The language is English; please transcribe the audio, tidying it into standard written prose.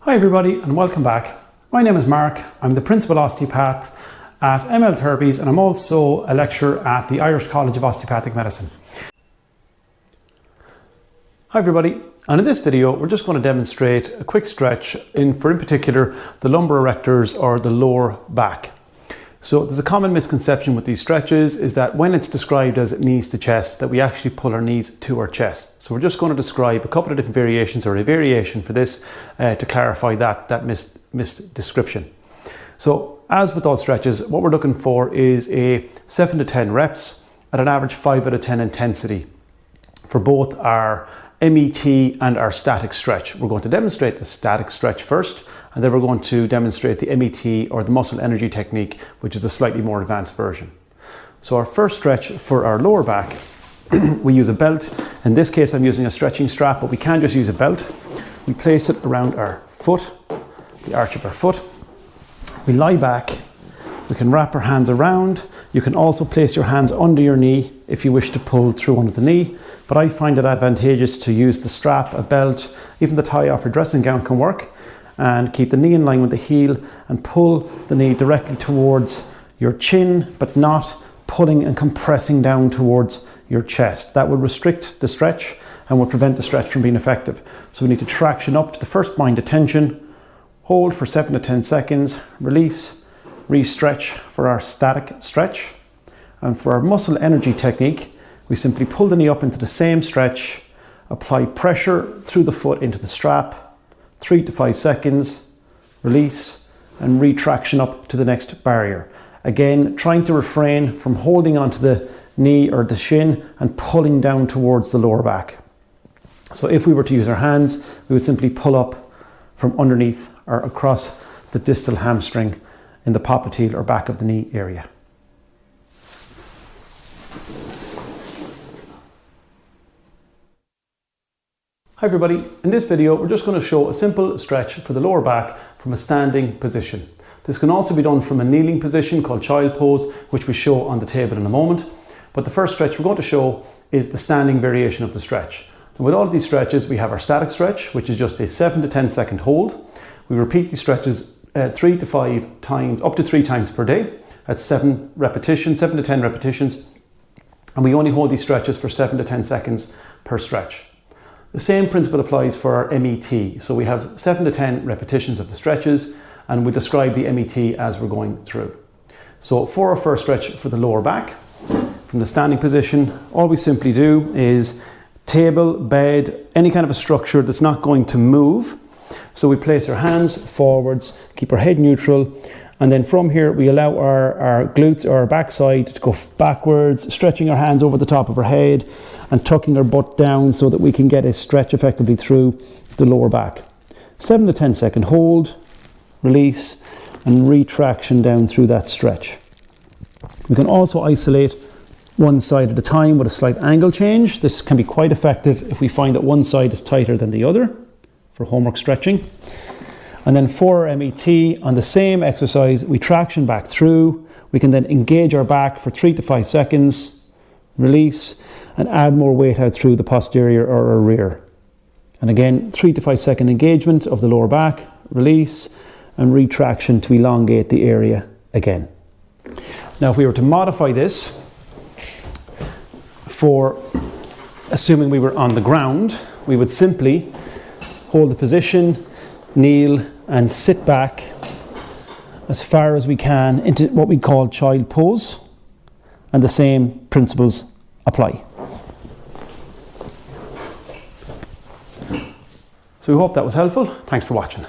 Hi everybody and welcome back. My name is Mark. I'm the Principal Osteopath at ML Therapies and I'm also a lecturer at the Irish College of Osteopathic Medicine. Hi everybody, and in this video we're just going to demonstrate a quick stretch for in particular the lumbar erectors or the lower back. So there's a common misconception with these stretches is that when it's described as knees to chest that we actually pull our knees to our chest. So we're just going to describe a couple of different variations or a variation for this to clarify that misdescription. So as with all stretches, what we're looking for is a 7 to 10 reps at an average 5 out of 10 intensity for both our MET and our static stretch. We're going to demonstrate the static stretch first, and then we're going to demonstrate the MET or the muscle energy technique, which is the slightly more advanced version. So our first stretch for our lower back, we use a belt. In this case, I'm using a stretching strap, but we can just use a belt. We place it around our foot, the arch of our foot. We lie back. We can wrap our hands around. You can also place your hands under your knee if you wish to pull through under the knee. But I find it advantageous to use the strap, a belt, even the tie off your dressing gown can work, and keep the knee in line with the heel and pull the knee directly towards your chin, but not pulling and compressing down towards your chest. That will restrict the stretch and will prevent the stretch from being effective. So we need to traction up to the first point of tension, hold for 7 to 10 seconds, release, re-stretch for our static stretch. And for our muscle energy technique, we simply pull the knee up into the same stretch, apply pressure through the foot into the strap, 3 to 5 seconds, release, and retraction up to the next barrier. Again, trying to refrain from holding onto the knee or the shin and pulling down towards the lower back. So if we were to use our hands, we would simply pull up from underneath or across the distal hamstring in the popliteal or back of the knee area. Hi everybody, in this video we're just going to show a simple stretch for the lower back from a standing position. This can also be done from a kneeling position called child pose, which we show on the table in a moment. But the first stretch we're going to show is the standing variation of the stretch. And with all of these stretches we have our static stretch, which is just a 7 to 10 second hold. We repeat these stretches 3 to 5 times, up to 3 times per day. That's 7 to 10 repetitions. And we only hold these stretches for 7 to 10 seconds per stretch. The same principle applies for our MET. So we have 7 to 10 repetitions of the stretches and we describe the MET as we're going through. So for our first stretch for the lower back, from the standing position, all we simply do is table, bed, any kind of a structure that's not going to move. So we place our hands forwards, keep our head neutral, and then from here we allow our glutes or our backside to go backwards, stretching our hands over the top of our head and tucking our butt down so that we can get a stretch effectively through the lower back. 7 to 10 second hold, release, and retraction down through that stretch. We can also isolate one side at a time with a slight angle change. This can be quite effective if we find that one side is tighter than the other for homework stretching. And then for our MET, on the same exercise, we traction back through. We can then engage our back for 3 to 5 seconds, release, and add more weight out through the posterior or our rear. And again, 3 to 5 second engagement of the lower back, release, and retraction to elongate the area again. Now, if we were to modify this for assuming we were on the ground, we would simply hold the position, kneel, and sit back as far as we can into what we call child pose, and the same principles apply. So we hope that was helpful. Thanks for watching.